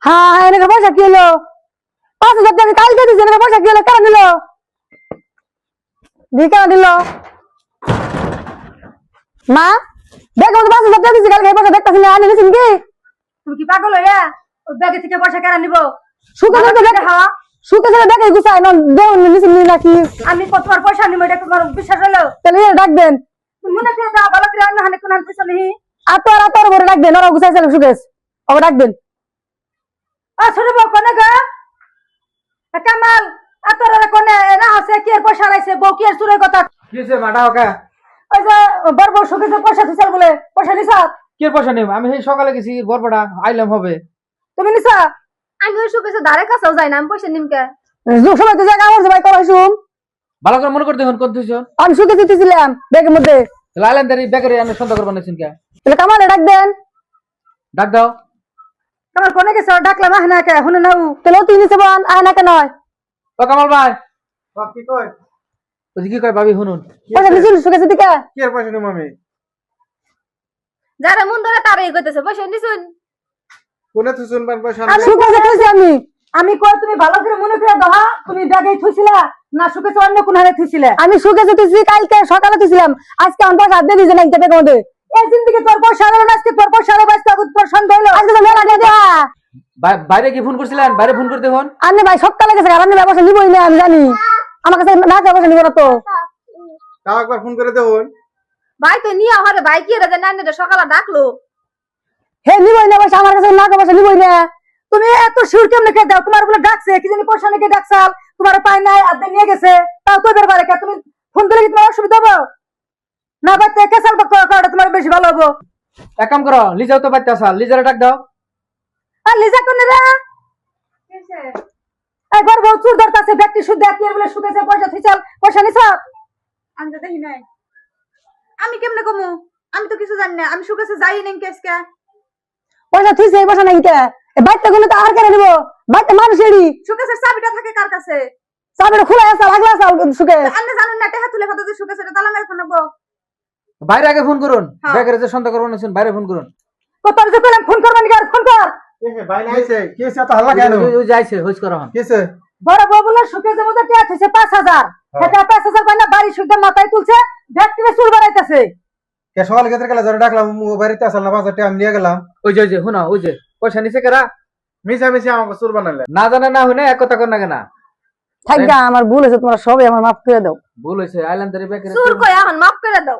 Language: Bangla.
হ্যাঁ এনেকে পয়সা কি হলো 5,000 টাকা কালকে দিয়েছে এনেকে পয়সা কি হলো কেন দিল কেন দিল মা দেখো 5,000 টাকা দিয়েছে কালকে পয়সা দেখতেছি না আনি নিছেন কি তুমি কি পাগল হইয়া ওই ব্যাগে থেকে পয়সা কেন নিব? সুখে সুখে দেখে হাওয়া সুখে সুখে দেখে গুছাই না দেউন নিছেন নাকি আমি তোমার পয়সা নিব এটা তোমার বিশ্বাস হলো? তাহলে ডাক দেন তুমি মনে করে দাও ভালো করে অন্য হানে কোন পয়সা নেই। আতর করে ডাক দেন ওরা গুছাই চাল সুখেস ওরা ডাক দেন ছোট বউ কোনে গো? কামাল আতরে কোনে না আছে কি এর পয়সা লাইছে বউ কি এর চুরের কথা? কি হয়েছে মাটা ওকে ওই যে বড় বউ সুখেছে পয়সা দিছাল বলে পয়সা নিছা? কি পয়সা নেব আমি সেই সকালে গেছি বরপড়া আইলাম হবে তুমি নিছা? আমি ওই সুখেছে ধারে কাছেও যাই না আমি পয়সা নিমকে সবাই তো জায়গা আমার ভাই করাইছুম ভালো করে মনে করতে হন কোন তুইছ আমি সুখে দিতেছিলাম ব্যাগের মধ্যে তাহলে আইলাম তারি বেকারে আমি সন্ধ্যা করবার নাইছেন কে তাহলে কামালে ডাক দেন ডাক দাও কামাল কোনে গেছে ডাকলাম আহনা কে হুনে নাও তাহলে তুই নিচে বান আয় না কেন ও কামাল ভাই কি কয় ওই কি কয় ভাবি শুনুন পয়সা দিছিল সুখেছে দিকে কি আর পয়সা নেব আমি যারা মন ধরে তারাই কইতেছে পয়সা নিছুন কোনে তো শুনবার পয়সা সুখেছে তুইছি আমি আমি কই তুমি ভালো করে মনে করে দাও তুমি ব্যাগেই থুইছিলা না সুখেছে অন্য কোন হানে থুইছিলে? আমি সুখেছে তুইছি কালকে সকালে তুইছিলাম আজকে আমার পয়সা দিয়ে দিয়েছে না ব্যাগের মধ্যে এই জিন্দিগি তোর পয়সা হলো না আজকে তোর পয়সা হলো আজকে তোর সন্দেহ হলো আজকে তো মেলা দিয়ে দেয়া বাইরে কি ফোন করছিলেন বাইরে ফোন করতে হন আনে ভাই সকালে গেছে আর আমি পয়সা নিবই না আমি জানি আমার কাছে না পয়সা নিব না তো তাও একবার ফোন করে দেবো ভাই তো নিয়ে আমারে ভাই কি রে না সকালে ডাকলো হে নিবই না পয়সা আমার কাছে না পয়সা নিবই না তুমি এত সুর কেমনে কে দাও? তোমার বলে ডাকছে কি জানি পয়সা নাকি ডাকছাল তোমার পায় নাই আদে নিয়ে গেছে তাও তো বের বারে কে তুমি ফোন দিলে কি তোমার অসুবিধা হবে না? বাইতে কেসাল বাক্কা তোমার বেশি ভালো হবে। এক কাম করো লিজাও তো বাইতে আসা লিজারে ডাক দাও আর লিজা কোনে রে? একবার বউ চুর ধরতাছে ব্যক্তি শুদ্ধ কি বলে শুকেছে পয়সা থিচাল পয়সা নিছ? আমি তো দেখি নাই আমি কেমনে কমু আমি তো কিছু জানি না আমি সুখেছে যাই নাই কেসকে পয়সা তুইছে এই পয়সা নাই কে বাইতে গুলো তো আর কেন নিব বাইতে মানুষ এড়ি সুখেছে চাবিটা থাকে কার কাছে? চাবিটা খোলা আছে লাগলা আছে সুখে আপনি জানেন না টেহা তুলে কথা সুখেছে তালা মেরে ফোন নেবো বাইরে আগে ফোন করুন বেকারে যে সন্ধ্যা করবার নাইছেন বাইরে ফোন করুন তো তোর যে কইলাম ফোন করবেন কি আর ফোন কর। বাইরে আইছে কি হইছে এত হাল্লা কেন ওই যাইছে হইছ করা হন কি হইছে বড় বউ বলে শুকেছে মধ্যে টিয়া থইছে 5,000 এটা 5,000 পায় বাড়ি শুদ্ধ মাথায় তুলছে ব্যক্তিরে চুল বানাইতেছে। কে সকালে গেতে গেলে জরে ডাকলাম ও বাড়িতে আসল না 5,000 টাকা আমি নিয়ে গেলাম ওই যে শুনো ওই যে পয়সা নিছে কেরা মিশা মিশা আমাকে চুর বানাইলে না জানে না হইনে এক কথা কর না কেনা থাক গা আমার ভুল হয়েছে তোমরা সবাই আমার মাফ করে দাও ভুল হয়েছে আইলাম তারি বেকারে চুর কই এখন মাফ করে দাও